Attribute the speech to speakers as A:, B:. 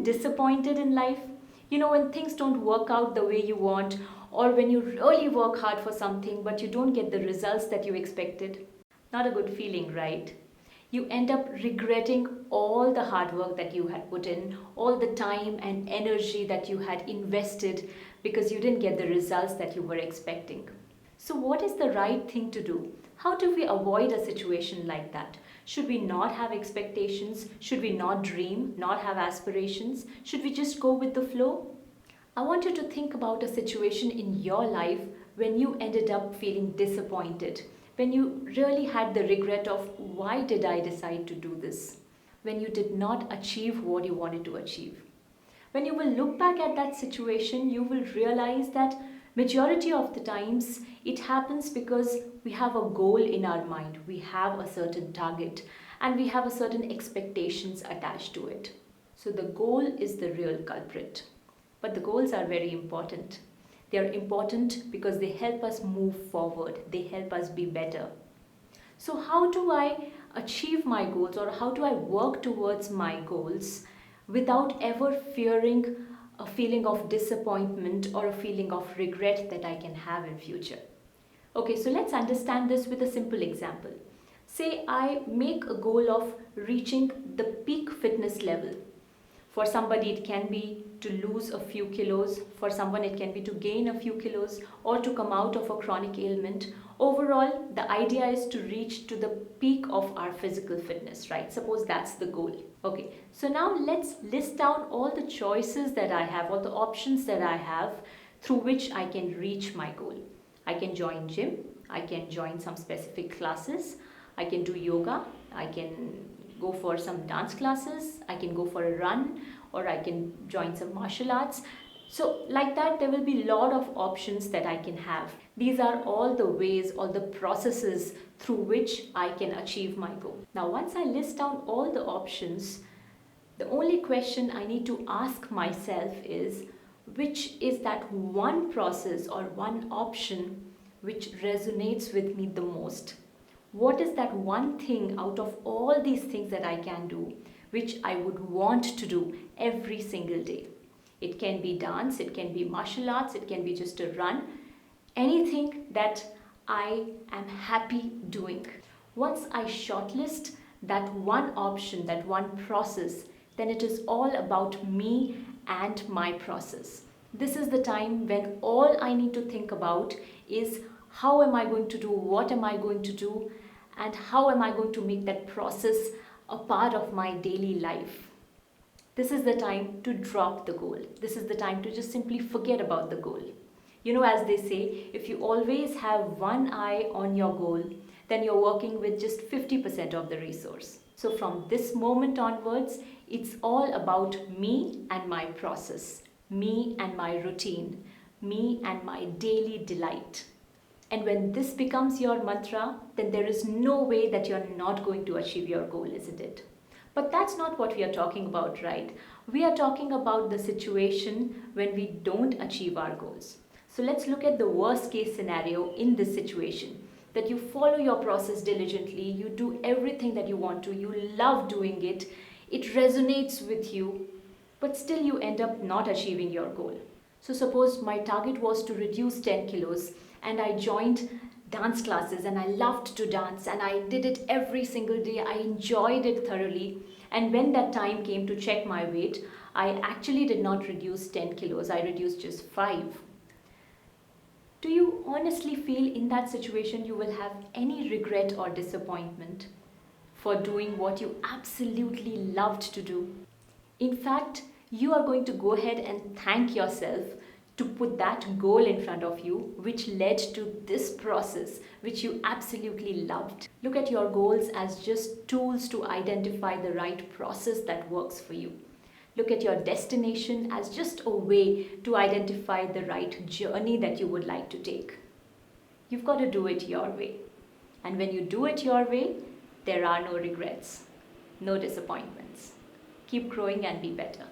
A: disappointed in life? You know, when things don't work out the way you want, or when you really work hard for something but you don't get the results that you expected? Not a good feeling, right? You end up regretting all the hard work that you had put in, all the time and energy that you had invested because you didn't get the results that you were expecting. So, what is the right thing to do? How do we avoid a situation like that? Should we not have expectations? Should we not dream, not have aspirations? Should we just go with the flow? I want you to think about a situation in your life when you ended up feeling disappointed, when you really had the regret of why did I decide to do this, when you did not achieve what you wanted to achieve. When you will look back at that situation, you will realize that majority of the times it happens because we have a goal in our mind, we have a certain target, and we have a certain expectations attached to it. So the goal is the real culprit. But the goals are very important. They are important because they help us move forward, they help us be better. So how do I achieve my goals, or how do I work towards my goals without ever fearing a feeling of disappointment or a feeling of regret that I can have in future? Okay, so let's understand this with a simple example. Say I make a goal of reaching the peak fitness level. For somebody it can be to lose a few kilos, for someone it can be to gain a few kilos or to come out of a chronic ailment. Overall, the idea is to reach to the peak of our physical fitness, right? Suppose that's the goal. Okay, so now let's list down all the choices that I have, all the options that I have through which I can reach my goal. I can join gym, I can join some specific classes, I can do yoga, I can go for some dance classes, I can go for a run, or I can join some martial arts. So like that, there will be a lot of options that I can have. These are all the ways, all the processes through which I can achieve my goal. Now, once I list down all the options, the only question I need to ask myself is, which is that one process or one option which resonates with me the most? What is that one thing out of all these things that I can do which I would want to do every single day? It can be dance, it can be martial arts, it can be just a run, anything that I am happy doing. Once I shortlist that one option, that one process, then it is all about me and my process. This is the time when all I need to think about is how am I going to do, what am I going to do, and how am I going to make that process a part of my daily life. This is the time to drop the goal. This is the time to just simply forget about the goal. You know, as they say, if you always have one eye on your goal, then you're working with just 50% of the resource. So from this moment onwards, it's all about me and my process, me and my routine, me and my daily delight. And when this becomes your mantra, then there is no way that you're not going to achieve your goal, isn't it? But that's not what we are talking about, right? We are talking about the situation when we don't achieve our goals. So let's look at the worst case scenario in this situation. That you follow your process diligently, you do everything that you want to, you love doing it, it resonates with you, but still you end up not achieving your goal. So suppose my target was to reduce 10 kilos and I joined dance classes and I loved to dance and I did it every single day. I enjoyed it thoroughly. And when that time came to check my weight, I actually did not reduce 10 kilos. I reduced just 5. Do you honestly feel in that situation you will have any regret or disappointment for doing what you absolutely loved to do? In fact, you are going to go ahead and thank yourself to put that goal in front of you, which led to this process, which you absolutely loved. Look at your goals as just tools to identify the right process that works for you. Look at your destination as just a way to identify the right journey that you would like to take. You've got to do it your way. And when you do it your way, there are no regrets, no disappointments. Keep growing and be better.